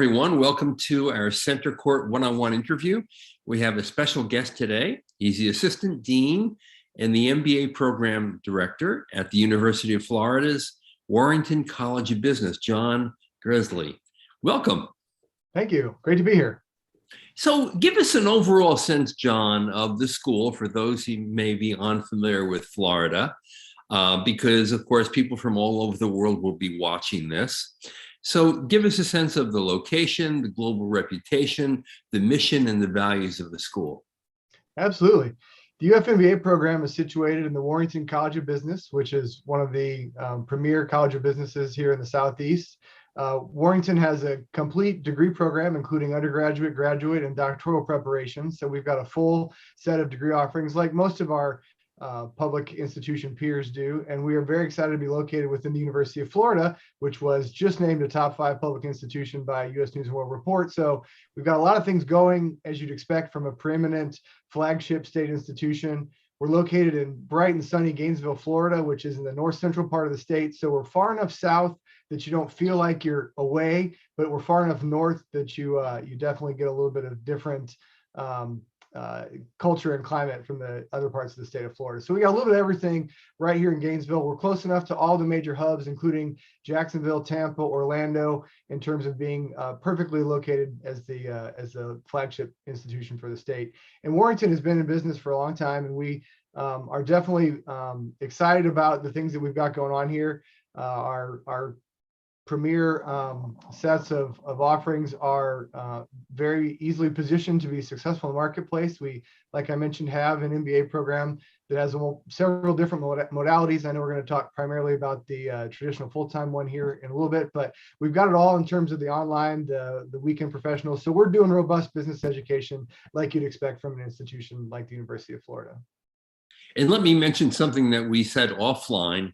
everyone. Welcome to our Center Court one-on-one interview. We have a special guest today. He's the Assistant Dean and the MBA Program Director at the University of Florida's Warrington College of Business, John Gresley. Welcome. Thank you. Great to be here. So give us an overall sense, John, of the school for those who may be unfamiliar with Florida, because, of course, people from all over the world will be watching this. So give us a sense of the location, the global reputation, the mission, and the values of the school. Absolutely. The UFMBA program is situated in the Warrington College of Business, which is one of the premier College of Businesses here in the Southeast. Warrington has a complete degree program, including undergraduate, graduate, and doctoral preparation. So we've got a full set of degree offerings like most of our public institution peers do. And we are very excited to be located within the University of Florida, which was just named a top 5 public institution by U.S. News and World Report. So we've got a lot of things going, as you'd expect from a preeminent flagship state institution. We're located in bright and sunny Gainesville, Florida, which is in the north central part of the state. So we're far enough south that you don't feel like you're away, but we're far enough north that you definitely get a little bit of different culture and climate from the other parts of the state of Florida. So we got a little bit of everything right here in Gainesville. We're close enough to all the major hubs, including Jacksonville, Tampa, Orlando, in terms of being perfectly located as the flagship institution for the state. And Warrington has been in business for a long time, and we are definitely excited about the things that we've got going on here. Our premier sets of offerings are very easily positioned to be successful in the marketplace. We, like I mentioned, have an MBA program that has several different modalities. I know we're going to talk primarily about the traditional full-time one here in a little bit, but we've got it all in terms of the online, the weekend professionals. So we're doing robust business education like you'd expect from an institution like the University of Florida. And let me mention something that we said offline.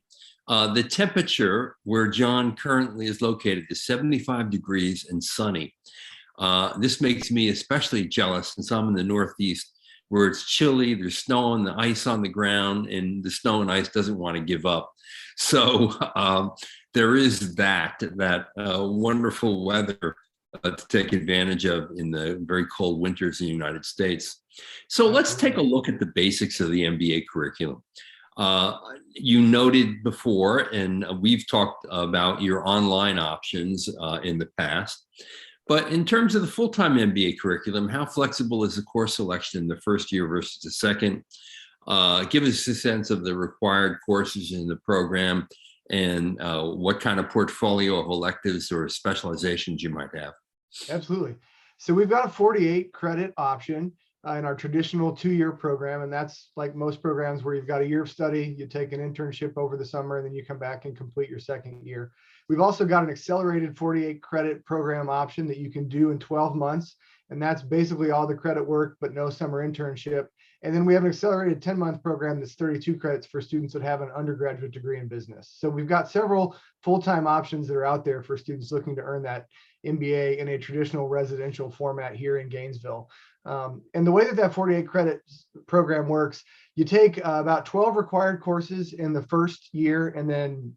The temperature where John currently is located is 75 degrees and sunny. This makes me especially jealous since I'm in the Northeast, where it's chilly, there's snow and the ice on the ground, and the snow and ice doesn't want to give up. So there is that wonderful weather to take advantage of in the very cold winters in the United States. So let's take a look at the basics of the MBA curriculum. You noted before, and we've talked about your online options in the past, but in terms of the full-time MBA curriculum, how flexible is the course selection in the first year versus the second? Give us a sense of the required courses in the program and what kind of portfolio of electives or specializations you might have. Absolutely. So we've got a 48 credit option in our traditional 2-year program. And that's like most programs where you've got a year of study, you take an internship over the summer, and then you come back and complete your second year. We've also got an accelerated 48 credit program option that you can do in 12 months. And that's basically all the credit work, but no summer internship. And then we have an accelerated 10-month program that's 32 credits for students that have an undergraduate degree in business. So we've got several full-time options that are out there for students looking to earn that MBA in a traditional residential format here in Gainesville. And the way that 48 credit program works, you take about 12 required courses in the first year, and then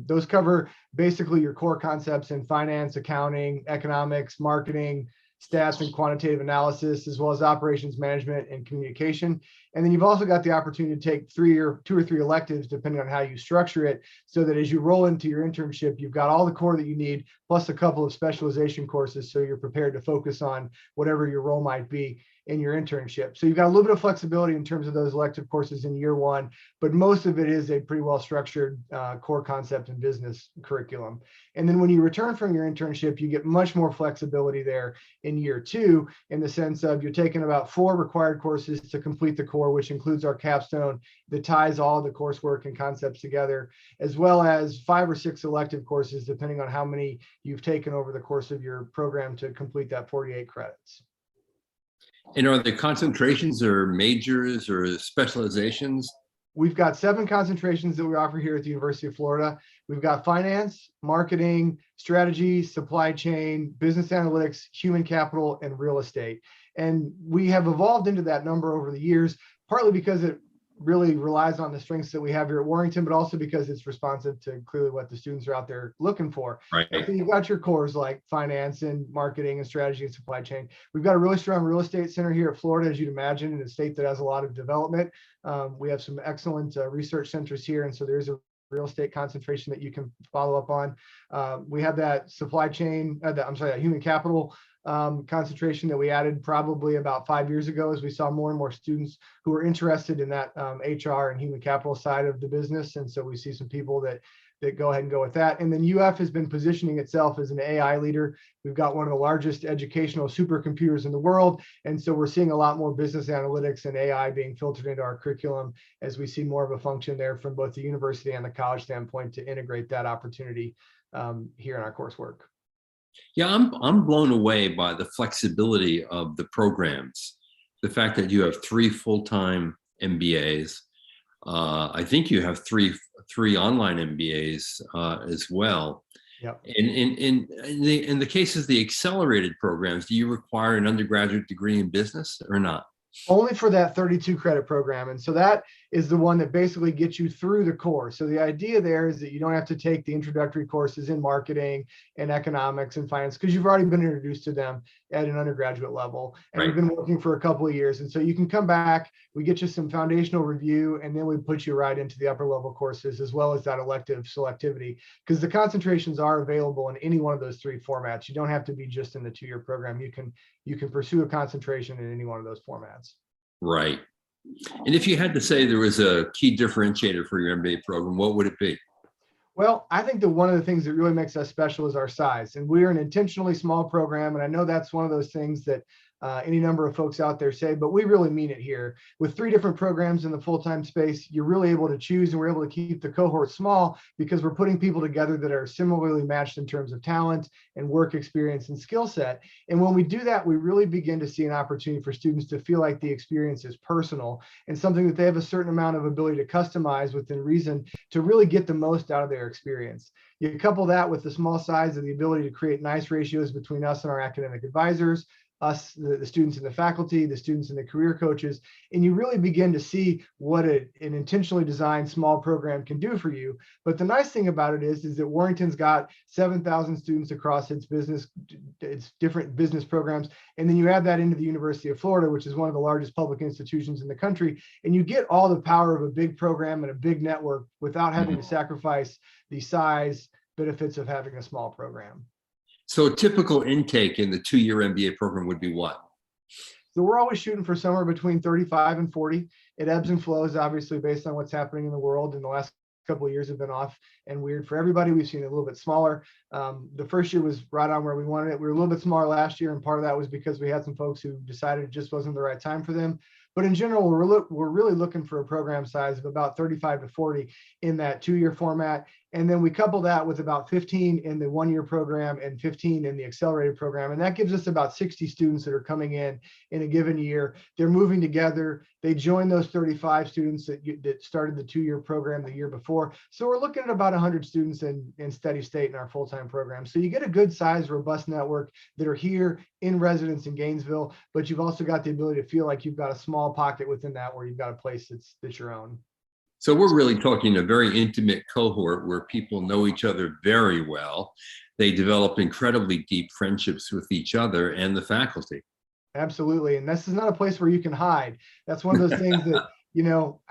those cover basically your core concepts in finance, accounting, economics, marketing, stats and quantitative analysis, as well as operations management and communication. And then you've also got the opportunity to take 2 or 3 electives, depending on how you structure it, so that as you roll into your internship, you've got all the core that you need, plus a couple of specialization courses, so you're prepared to focus on whatever your role might be in your internship. So you've got a little bit of flexibility in terms of those elective courses in year 1, but most of it is a pretty well-structured core concept and business curriculum. And then when you return from your internship, you get much more flexibility there in year 2, in the sense of you're taking about 4 required courses to complete the core, which includes our capstone that ties all the coursework and concepts together, as well as 5 or 6 elective courses, depending on how many you've taken over the course of your program to complete that 48 credits. And are there concentrations or majors or specializations? We've got 7 concentrations that we offer here at the University of Florida. We've got finance, marketing, strategy, supply chain, business analytics, human capital, and real estate. And we have evolved into that number over the years, partly because it really relies on the strengths that we have here at Warrington, but also because it's responsive to clearly what the students are out there looking for. Right. And so you've got your cores like finance and marketing and strategy and supply chain. We've got a really strong real estate center here at Florida, as you'd imagine, in a state that has a lot of development. We have some excellent research centers here, and so there's a real estate concentration that you can follow up on. We have that supply chain, that human capital concentration that we added probably about 5 years ago, as we saw more and more students who were interested in that HR and human capital side of the business. And so we see some people that go ahead and go with that. And then UF has been positioning itself as an AI leader. We've got one of the largest educational supercomputers in the world. And so we're seeing a lot more business analytics and AI being filtered into our curriculum, as we see more of a function there from both the university and the college standpoint to integrate that opportunity here in our coursework. Yeah, I'm blown away by the flexibility of the programs. The fact that you have 3 full-time MBAs. I think you have three online MBAs as well. Yep. In the cases of the accelerated programs, do you require an undergraduate degree in business or not? Only for that 32 credit program. And so that is the one that basically gets you through the course. So the idea there is that you don't have to take the introductory courses in marketing and economics and finance, because you've already been introduced to them at an undergraduate level. And Right. We've been working for a couple of years. And so you can come back, we get you some foundational review, and then we put you right into the upper level courses, as well as that elective selectivity, because the concentrations are available in any one of those 3 formats. You don't have to be just in the 2-year program. You can pursue a concentration in any one of those formats. Right. And if you had to say there was a key differentiator for your MBA program, what would it be? Well, I think that one of the things that really makes us special is our size. And we're an intentionally small program. And I know that's one of those things that any number of folks out there say, but we really mean it here. With 3 different programs in the full-time space, you're really able to choose, and we're able to keep the cohort small because we're putting people together that are similarly matched in terms of talent and work experience and skill set. And when we do that, we really begin to see an opportunity for students to feel like the experience is personal and something that they have a certain amount of ability to customize within reason to really get the most out of their experience. You couple that with the small size and the ability to create nice ratios between us and our academic advisors, us, the students and the faculty, the students and the career coaches, and you really begin to see what an intentionally designed small program can do for you. But the nice thing about it is that Warrington's got 7,000 students across its different business programs. And then you add that into the University of Florida, which is one of the largest public institutions in the country. And you get all the power of a big program and a big network without having to sacrifice the size benefits of having a small program. So a typical intake in the 2-year MBA program would be what? So we're always shooting for somewhere between 35 and 40. It ebbs and flows, obviously, based on what's happening in the world. And the last couple of years have been off and weird for everybody. We've seen it a little bit smaller. The first year was right on where we wanted it. We were a little bit smaller last year, and part of that was because we had some folks who decided it just wasn't the right time for them. But in general, we're really looking for a program size of about 35 to 40 in that 2-year format. And then we couple that with about 15 in the 1-year program and 15 in the accelerated program. And that gives us about 60 students that are coming in a given year. They're moving together. They join those 35 students that started the 2-year program the year before. So we're looking at about 100 students in steady state in our full-time program. So you get a good size, robust network that are here in residence in Gainesville, but you've also got the ability to feel like you've got a small pocket within that where you've got a place that's your own. So we're really talking a very intimate cohort where people know each other very well. They develop incredibly deep friendships with each other and the faculty. Absolutely. And this is not a place where you can hide. That's one of those things that,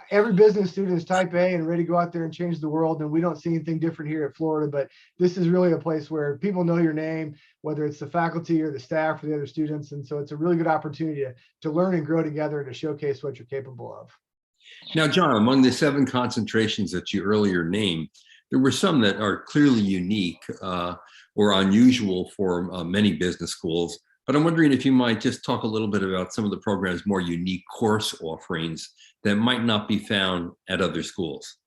every business student is type A and ready to go out there and change the world. And we don't see anything different here at Florida, but this is really a place where people know your name, whether it's the faculty or the staff or the other students. And so it's a really good opportunity to learn and grow together and to showcase what you're capable of. Now, John, among the 7 concentrations that you earlier named, there were some that are clearly unique or unusual for many business schools. But I'm wondering if you might just talk a little bit about some of the program's more unique course offerings that might not be found at other schools.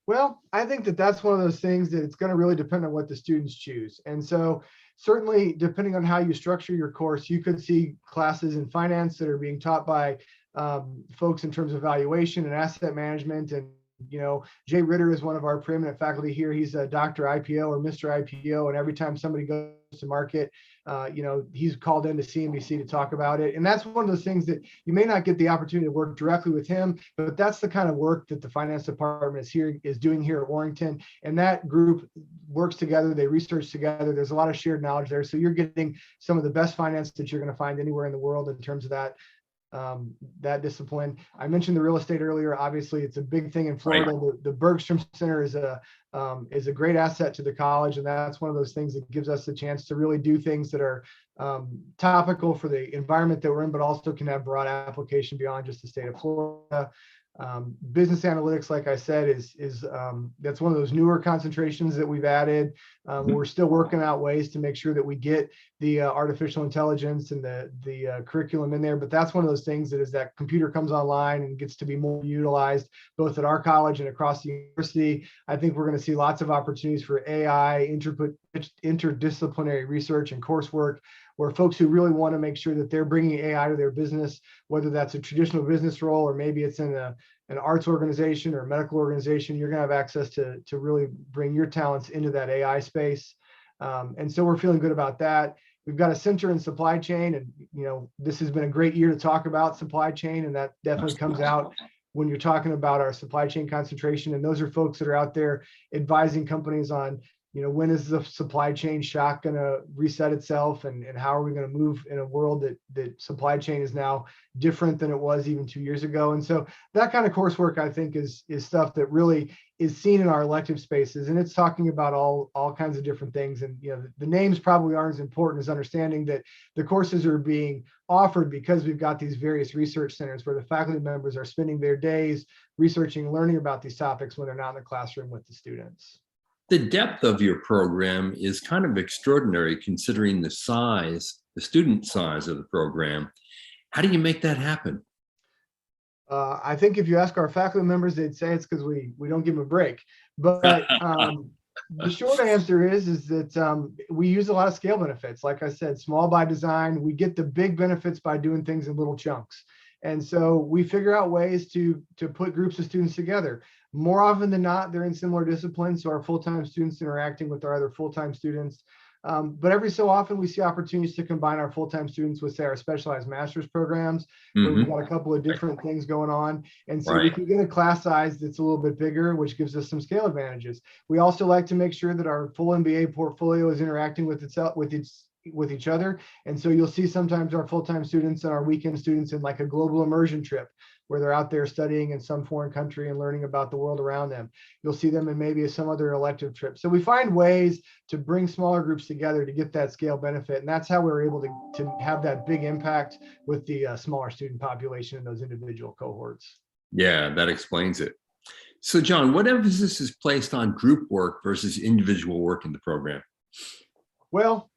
Well, I think that's one of those things that it's going to really depend on what the students choose. And so certainly, depending on how you structure your course, you could see classes in finance that are being taught by folks in terms of valuation and asset management. And, Jay Ritter is one of our preeminent faculty here. He's a Dr. IPO or Mr. IPO. And every time somebody goes to market, He's called into CNBC to talk about it. And that's one of those things that you may not get the opportunity to work directly with him, but that's the kind of work that the finance department is doing here at Warrington. And that group works together, they research together. There's a lot of shared knowledge there. So you're getting some of the best finance that you're going to find anywhere in the world in terms of that discipline. I mentioned the real estate earlier. Obviously, it's a big thing in Florida. Right. The Bergstrom Center is a great asset to the college, and that's one of those things that gives us a chance to really do things that are topical for the environment that we're in, but also can have broad application beyond just the state of Florida. Business analytics, like I said, is that's one of those newer concentrations that we've added. We're still working out ways to make sure that we get the artificial intelligence and the curriculum in there. But that's one of those things that as that computer comes online and gets to be more utilized, both at our college and across the university, I think we're going to see lots of opportunities for AI, interdisciplinary research and coursework, where folks who really want to make sure that they're bringing AI to their business, whether that's a traditional business role or maybe it's in an arts organization or a medical organization, you're going to have access to really bring your talents into that AI space. And so we're feeling good about that. We've got a center in supply chain, and this has been a great year to talk about supply chain, and that definitely comes out when you're talking about our supply chain concentration. And those are folks that are out there advising companies on when is the supply chain shock going to reset itself, and how are we going to move in a world that supply chain is now different than it was even 2 years ago. And so that kind of coursework, I think, is stuff that really is seen in our elective spaces, and it's talking about all kinds of different things. And the names probably aren't as important as understanding that the courses are being offered because we've got these various research centers where the faculty members are spending their days researching and learning about these topics when they're not in the classroom with the students. The depth of your program is kind of extraordinary considering the student size of the program. How do you make that happen? I think if you ask our faculty members, they'd say it's because we don't give them a break. But the short answer is that we use a lot of scale benefits. Like I said, small by design. We get the big benefits by doing things in little chunks. And so we figure out ways to put groups of students together. More often than not, they're in similar disciplines, so our full-time students interacting with our other full-time students. But every so often, we see opportunities to combine our full-time students with, say, our specialized master's programs, where we've got a couple of different things going on. And so we can get a class size that's a little bit bigger, which gives us some scale advantages. We also like to make sure that our full MBA portfolio is interacting with each other. And so you'll see sometimes our full-time students and our weekend students in like a global immersion trip, where they're out there studying in some foreign country and learning about the world around them. You'll see them in maybe some other elective trip. So we find ways to bring smaller groups together to get that scale benefit. And that's how we're able to have that big impact with the smaller student population in those individual cohorts. Yeah, that explains it. So John, what emphasis is placed on group work versus individual work in the program? Well,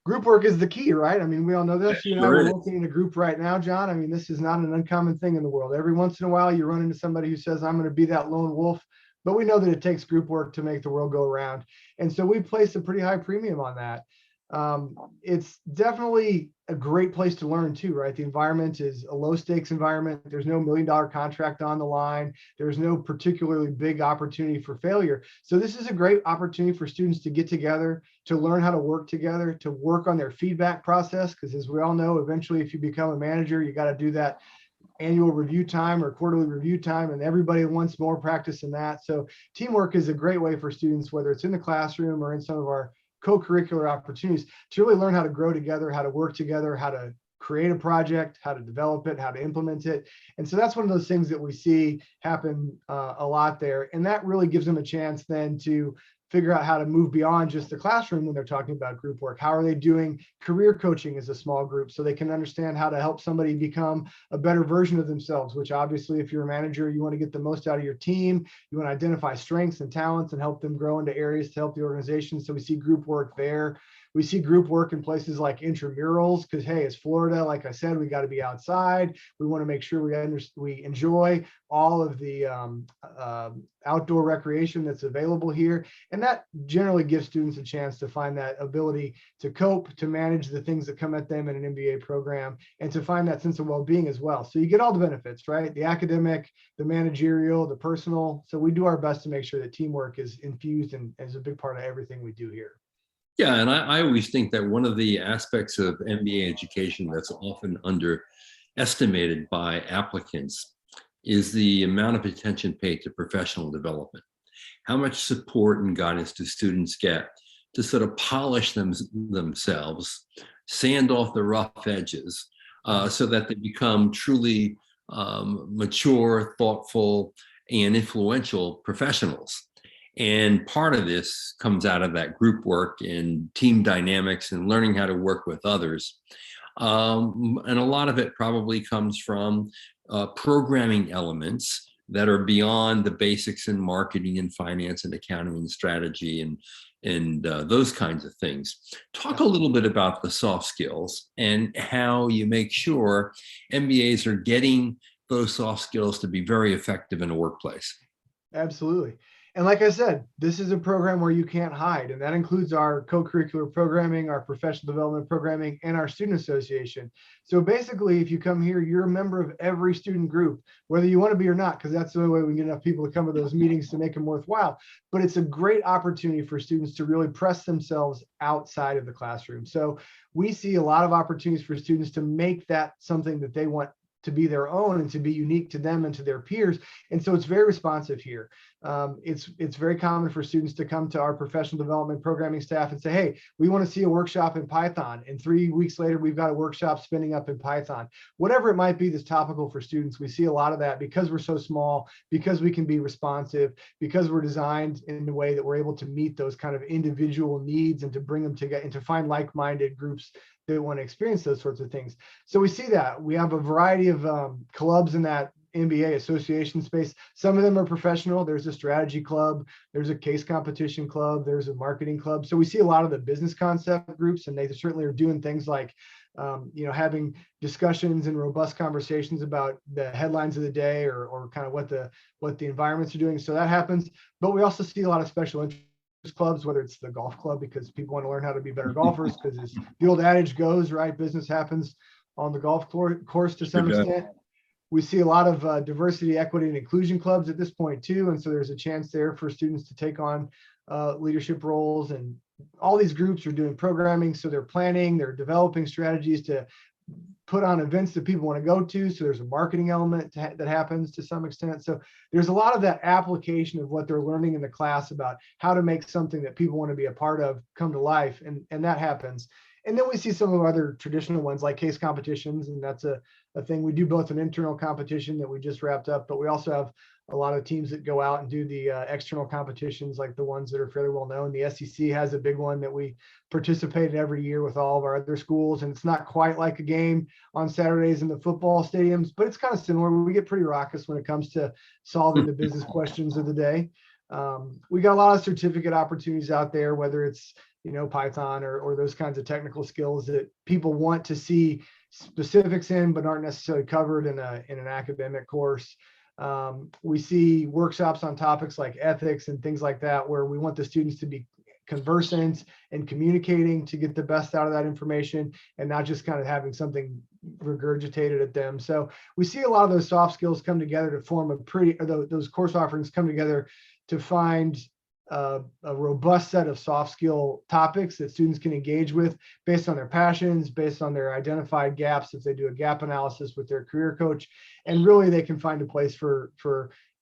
group work is the key, right? I mean, we all know this. You and I are working in a group right now, John. I mean, this is not an uncommon thing in the world. Every once in a while, you run into somebody who says, I'm going to be that lone wolf. But we know that it takes group work to make the world go around. And so we place a pretty high premium on that. It's definitely a great place to learn too, right? The environment is a low stakes environment. There's no $1 million contract on the line. There's no particularly big opportunity for failure. So this is a great opportunity for students to get together, to learn how to work together, to work on their feedback process. Because as we all know, eventually, if you become a manager, you got to do that annual review time or quarterly review time, and everybody wants more practice in that. So teamwork is a great way for students, whether it's in the classroom or in some of our co-curricular opportunities, to really learn how to grow together, how to work together, how to create a project, how to develop it, how to implement it. And so that's one of those things that we see happen a lot there. And that really gives them a chance then to figure out how to move beyond just the classroom when they're talking about group work. How are they doing career coaching as a small group so they can understand how to help somebody become a better version of themselves, which obviously if you're a manager, you want to get the most out of your team. You want to identify strengths and talents and help them grow into areas to help the organization. So we see group work there. We see group work in places like intramurals because, hey, it's Florida. Like I said, we got to be outside. We want to make sure we enjoy all of the outdoor recreation that's available here. And that generally gives students a chance to find that ability to cope, to manage the things that come at them in an MBA program, and to find that sense of well-being as well. So you get all the benefits, right? The academic, the managerial, the personal. So we do our best to make sure that teamwork is infused and is a big part of everything we do here. Yeah, and I always think that one of the aspects of MBA education that's often underestimated by applicants is the amount of attention paid to professional development. How much support and guidance do students get to sort of polish themselves, sand off the rough edges, so that they become truly mature, thoughtful, and influential professionals. And part of this comes out of that group work and team dynamics and learning how to work with others. And a lot of it probably comes from programming elements that are beyond the basics in marketing and finance and accounting and strategy and those kinds of things. Talk a little bit about the soft skills and how you make sure MBAs are getting those soft skills to be very effective in a workplace. Absolutely. And like I said, this is a program where you can't hide, and that includes our co-curricular programming, our professional development programming, and our student association. So basically, if you come here, you're a member of every student group, whether you want to be or not, because that's the only way we can get enough people to come to those meetings to make them worthwhile. But it's a great opportunity for students to really press themselves outside of the classroom. So we see a lot of opportunities for students to make that something that they want to be their own and to be unique to them and to their peers. And so it's very responsive here. It's very common for students to come to our professional development programming staff and say, hey, we want to see a workshop in Python. And 3 weeks later, we've got a workshop spinning up in Python. Whatever it might be that's topical for students, we see a lot of that because we're so small, because we can be responsive, because we're designed in a way that we're able to meet those kind of individual needs and to bring them together and to find like-minded groups that want to experience those sorts of things. So we see that. We have a variety of clubs in that MBA association space. Some of them are professional. There's a strategy club, there's a case competition club, there's a marketing club. So we see a lot of the business concept groups, and they certainly are doing things like having discussions and robust conversations about the headlines of the day or kind of what the environments are doing. So that happens. But we also see a lot of special interest clubs, whether it's the golf club because people want to learn how to be better golfers, because as the old adage goes, right, business happens on the golf course to some extent. We see a lot of diversity, equity, and inclusion clubs at this point too, and so there's a chance there for students to take on leadership roles. And all these groups are doing programming, so they're planning, they're developing strategies to put on events that people want to go to. So there's a marketing element that happens to some extent. So there's a lot of that application of what they're learning in the class about how to make something that people want to be a part of come to life. And that happens. And then we see some of the other traditional ones like case competitions. And that's a thing. We do both an internal competition that we just wrapped up, but we also have a lot of teams that go out and do the external competitions, like the ones that are fairly well known. The SEC has a big one that we participate in every year with all of our other schools. And it's not quite like a game on Saturdays in the football stadiums, but it's kind of similar. We get pretty raucous when it comes to solving the business questions of the day. We got a lot of certificate opportunities out there, whether it's Python or those kinds of technical skills that people want to see specifics in, but aren't necessarily covered in an academic course. We see workshops on topics like ethics and things like that, where we want the students to be conversant and communicating to get the best out of that information and not just kind of having something regurgitated at them. So we see a lot of those soft skills come together to form those course offerings come together to find a robust set of soft skill topics that students can engage with based on their passions, based on their identified gaps, if they do a gap analysis with their career coach. And really they can find a place for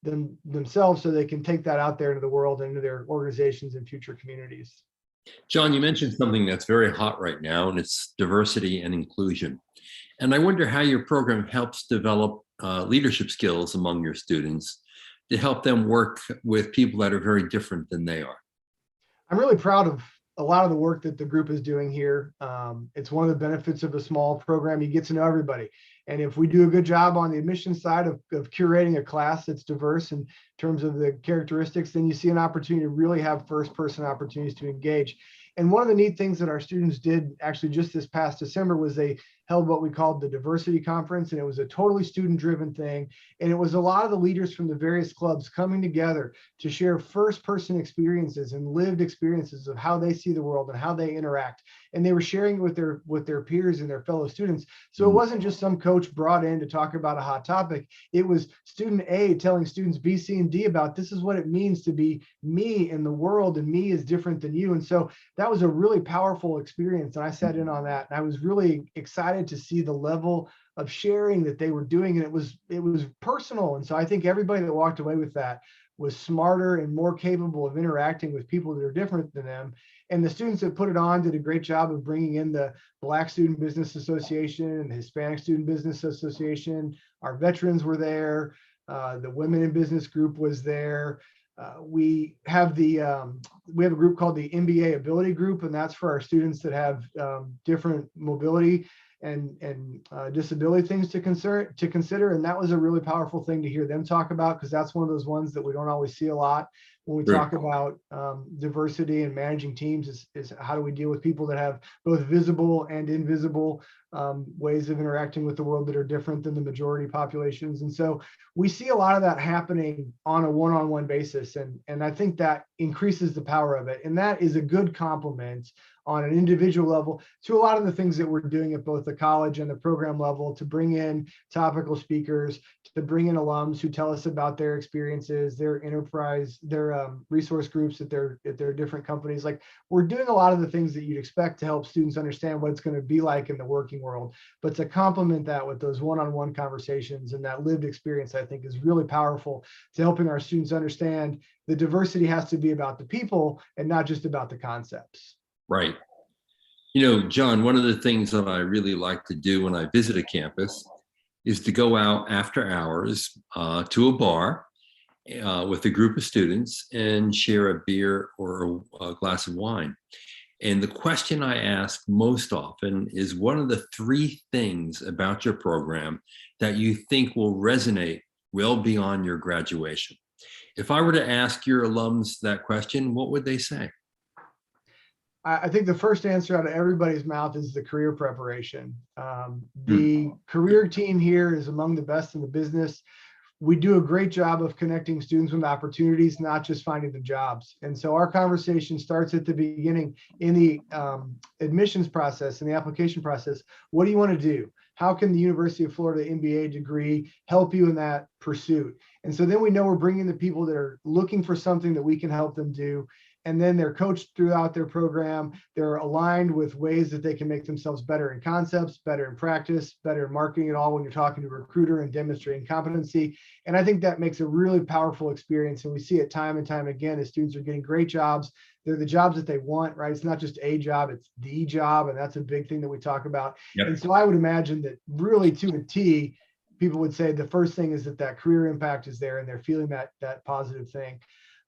themselves so they can take that out there into the world and into their organizations and future communities. John, you mentioned something that's very hot right now, and it's diversity and inclusion. And I wonder how your program helps develop leadership skills among your students to help them work with people that are very different than they are. I'm really proud of a lot of the work that the group is doing here. It's one of the benefits of a small program. You get to know everybody. And if we do a good job on the admissions side of curating a class that's diverse in terms of the characteristics, then you see an opportunity to really have first-person opportunities to engage. And one of the neat things that our students did actually just this past December was they held what we called the diversity conference, and it was a totally student driven thing. And it was a lot of the leaders from the various clubs coming together to share first person experiences and lived experiences of how they see the world and how they interact. And they were sharing it with their peers and their fellow students. So it wasn't just some coach brought in to talk about a hot topic. It was student A telling students B, C, and D about this is what it means to be me in the world, and me is different than you. And so that was a really powerful experience. And I sat in on that, and I was really excited to see the level of sharing that they were doing. And it was personal. And so I think everybody that walked away with that was smarter and more capable of interacting with people that are different than them. And the students that put it on did a great job of bringing in the Black Student Business Association and the Hispanic Student Business Association. Our veterans were there. The Women in Business group was there. We have a group called the MBA Ability Group, and that's for our students that have different mobility and disability things to consider. And that was a really powerful thing to hear them talk about, because that's one of those ones that we don't always see a lot when we talk about diversity and managing teams, is how do we deal with people that have both visible and invisible ways of interacting with the world that are different than the majority populations. And so we see a lot of that happening on a one-on-one basis. And I think that increases the power of it. And that is a good complement on an individual level to a lot of the things that we're doing at both the college and the program level, to bring in topical speakers, to bring in alums who tell us about their experiences, their enterprise, their resource groups at their different companies. Like, we're doing a lot of the things that you'd expect to help students understand what it's going to be like in the working world. But to complement that with those one-on-one conversations and that lived experience, I think is really powerful to helping our students understand the diversity has to be about the people and not just about the concepts. Right. You know, John, one of the things that I really like to do when I visit a campus is to go out after hours to a bar with a group of students and share a beer or a glass of wine. And the question I ask most often is, what are the 3 things about your program that you think will resonate well beyond your graduation? If I were to ask your alums that question, what would they say? I think the first answer out of everybody's mouth is the career preparation. The career team here is among the best in the business. We do a great job of connecting students with opportunities, not just finding the jobs. And so our conversation starts at the beginning in the admissions process, in the application process. What do you want to do? How can the University of Florida MBA degree help you in that pursuit? And so then we know we're bringing the people that are looking for something that we can help them do. And then they're coached throughout their program. They're aligned with ways that they can make themselves better in concepts, better in practice, better in marketing it all when you're talking to a recruiter and demonstrating competency. And I think that makes a really powerful experience. And we see it time and time again as students are getting great jobs. They're the jobs that they want, right? It's not just a job, it's the job. And that's a big thing that we talk about. Yep. And so I would imagine that really to a T, people would say the first thing is that career impact is there and they're feeling that positive thing.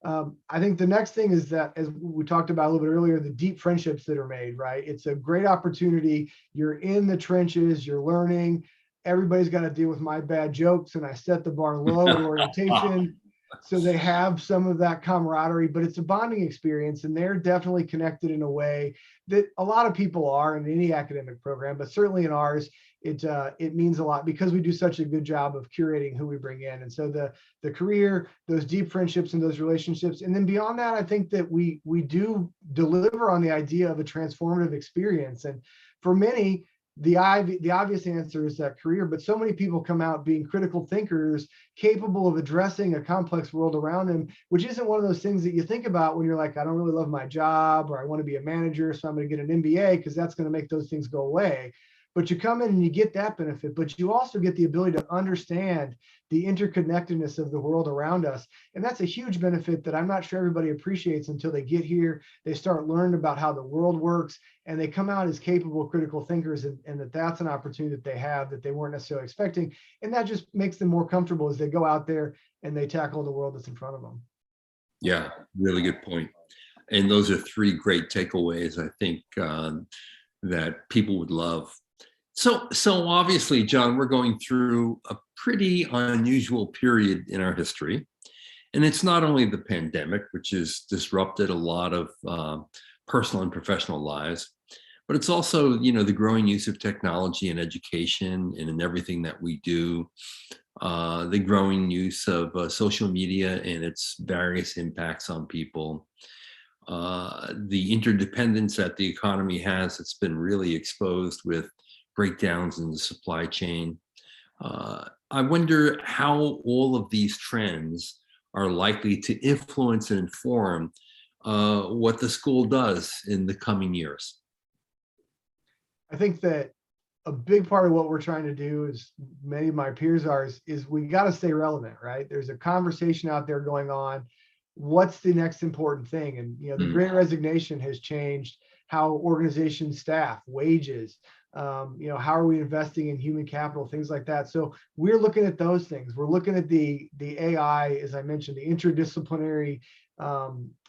I think the next thing is that, as we talked about a little bit earlier, the deep friendships that are made, right? It's a great opportunity. You're in the trenches, you're learning. Everybody's got to deal with my bad jokes, and I set the bar low at orientation. So they have some of that camaraderie, but it's a bonding experience, and they're definitely connected in a way that a lot of people are in any academic program, but certainly in ours, it means a lot because we do such a good job of curating who we bring in. And so the career, those deep friendships and those relationships. And then beyond that, I think that we do deliver on the idea of a transformative experience. And for many, the obvious answer is that career, but so many people come out being critical thinkers, capable of addressing a complex world around them, which isn't one of those things that you think about when you're like, I don't really love my job, or I want to be a manager, so I'm going to get an MBA because that's going to make those things go away. But you come in and you get that benefit, but you also get the ability to understand the interconnectedness of the world around us. And that's a huge benefit that I'm not sure everybody appreciates until they get here. They start learning about how the world works, and they come out as capable critical thinkers, and that's an opportunity that they have that they weren't necessarily expecting. And that just makes them more comfortable as they go out there and they tackle the world that's in front of them. Yeah, really good point. And those are 3 great takeaways, I think, that people would love. So obviously, John, we're going through a pretty unusual period in our history. And it's not only the pandemic, which has disrupted a lot of personal and professional lives, but it's also, the growing use of technology in education and in everything that we do, the growing use of social media and its various impacts on people, the interdependence that the economy has that's been really exposed with breakdowns in the supply chain. I wonder how all of these trends are likely to influence and inform what the school does in the coming years. I think that a big part of what we're trying to do, is many of my peers are, is we got to stay relevant, right? There's a conversation out there going on. What's the next important thing? And the Great Resignation has changed how organizations staff, wages, how are we investing in human capital, things like that. So we're looking at those things. We're looking at the AI, as I mentioned, the interdisciplinary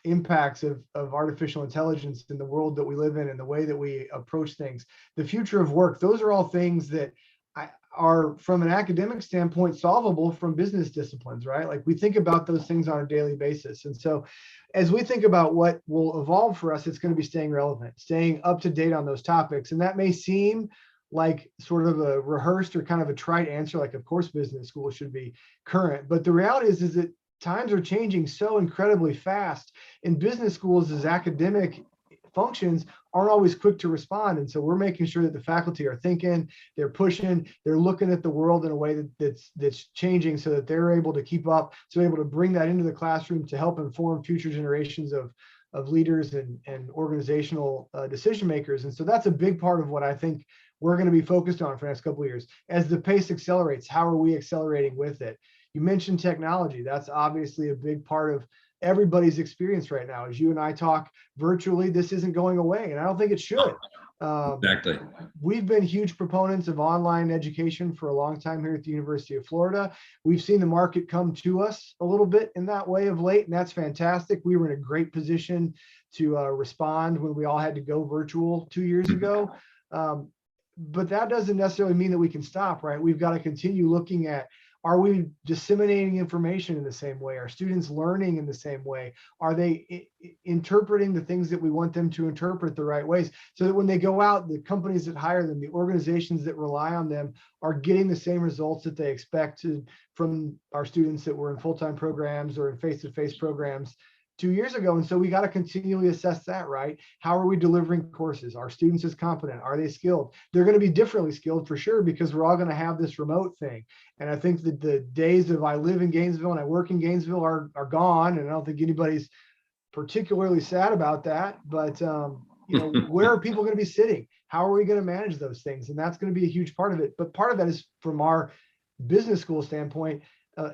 impacts of artificial intelligence in the world that we live in and the way that we approach things. The future of work, those are all things that are, from an academic standpoint, solvable from business disciplines, right? Like, we think about those things on a daily basis. And so as we think about what will evolve for us, it's going to be staying relevant, staying up to date on those topics. And that may seem like sort of a rehearsed or kind of a trite answer, like, of course, business school should be current. But the reality is that times are changing so incredibly fast, and business schools as academic functions aren't always quick to respond. And so we're making sure that the faculty are thinking, they're pushing, they're looking at the world in a way that's changing, so that they're able to keep up, so able to bring that into the classroom to help inform future generations of leaders and organizational decision makers. And so that's a big part of what I think we're going to be focused on for the next couple of years. As the pace accelerates, how are we accelerating with it? You mentioned technology. That's obviously a big part of everybody's experience right now. As you and I talk virtually, this isn't going away, and I don't think it should. Exactly. We've been huge proponents of online education for a long time here at the University of Florida. We've seen the market come to us a little bit in that way of late, and that's fantastic. We were in a great position to respond when we all had to go virtual 2 years ago. But that doesn't necessarily mean that we can stop, right? We've got to continue looking at, are we disseminating information in the same way? Are students learning in the same way? Are they interpreting the things that we want them to interpret the right ways, so that when they go out, the companies that hire them, the organizations that rely on them, are getting the same results that they expected from our students that were in full-time programs or in face-to-face programs 2 years ago? And so we got to continually assess that, right? How are we delivering courses? Are students as competent? Are they skilled? They're going to be differently skilled for sure, because we're all going to have this remote thing. And I think that the days of I live in Gainesville and I work in Gainesville are gone. And I don't think anybody's particularly sad about that. But where are people going to be sitting? How are we going to manage those things? And that's going to be a huge part of it. But part of that is, from our business school standpoint,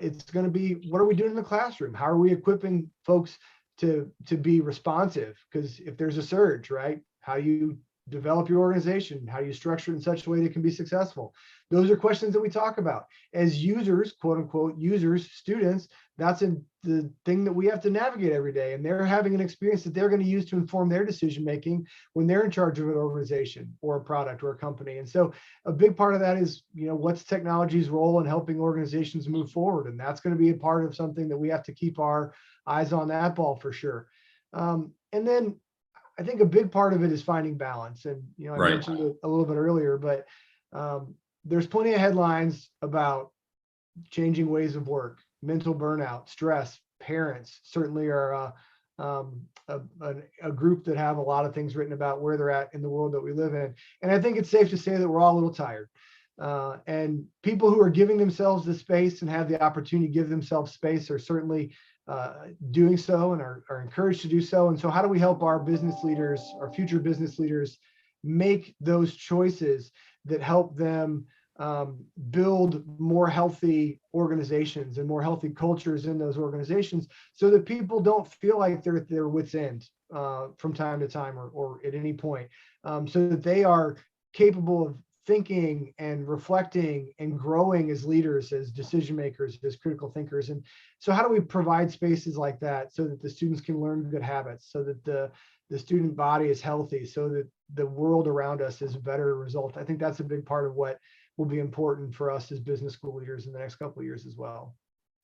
it's going to be, what are we doing in the classroom? How are we equipping folks to be responsive? Because if there's a surge, right, how do you develop your organization? How do you structure it in such a way that it can be successful? Those are questions that we talk about as users, quote unquote, users, students. That's the thing that we have to navigate every day. And they're having an experience that they're going to use to inform their decision making when they're in charge of an organization or a product or a company. And so a big part of that is, what's technology's role in helping organizations move forward? And that's going to be a part of something that we have to keep our eyes on that ball for sure. And then I think a big part of it is finding balance. And, I Right. mentioned it a little bit earlier, but there's plenty of headlines about changing ways of work, mental burnout, stress. Parents certainly are a group that have a lot of things written about where they're at in the world that we live in. And I think it's safe to say that we're all a little tired. And people who are giving themselves the space and have the opportunity to give themselves space are certainly doing so and are encouraged to do so. And so how do we help our business leaders, our future business leaders, make those choices that help them build more healthy organizations and more healthy cultures in those organizations, so that people don't feel like they're at their wits' end from time to time or at any point, so that they are capable of thinking and reflecting and growing as leaders, as decision makers, as critical thinkers. And so how do we provide spaces like that so that the students can learn good habits, so that the student body is healthy, so that the world around us is a better result? I think that's a big part of what will be important for us as business school leaders in the next couple of years as well.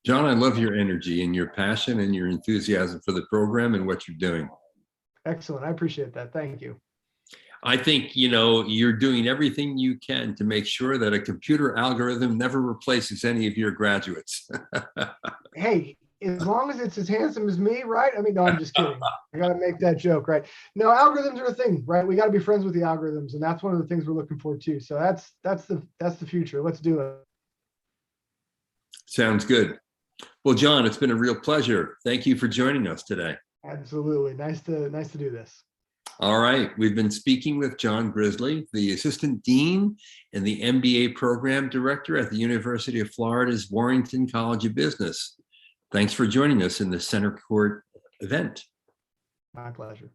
John, I love your energy and your passion and your enthusiasm for the program and what you're doing. Excellent. I appreciate that. Thank you. I think, you know, you're doing everything you can to make sure that a computer algorithm never replaces any of your graduates. Hey, as long as it's as handsome as me, right? I mean, no, I'm just kidding. I got to make that joke, right? No, algorithms are a thing, right? We got to be friends with the algorithms, and that's one of the things we're looking for too. So that's the future. Let's do it. Sounds good. Well, John, it's been a real pleasure. Thank you for joining us today. Absolutely. Nice to do this. All right. We've been speaking with John Gresley, the Assistant Dean and the MBA Program Director at the University of Florida's Warrington College of Business. Thanks for joining us in the Center Court event. My pleasure.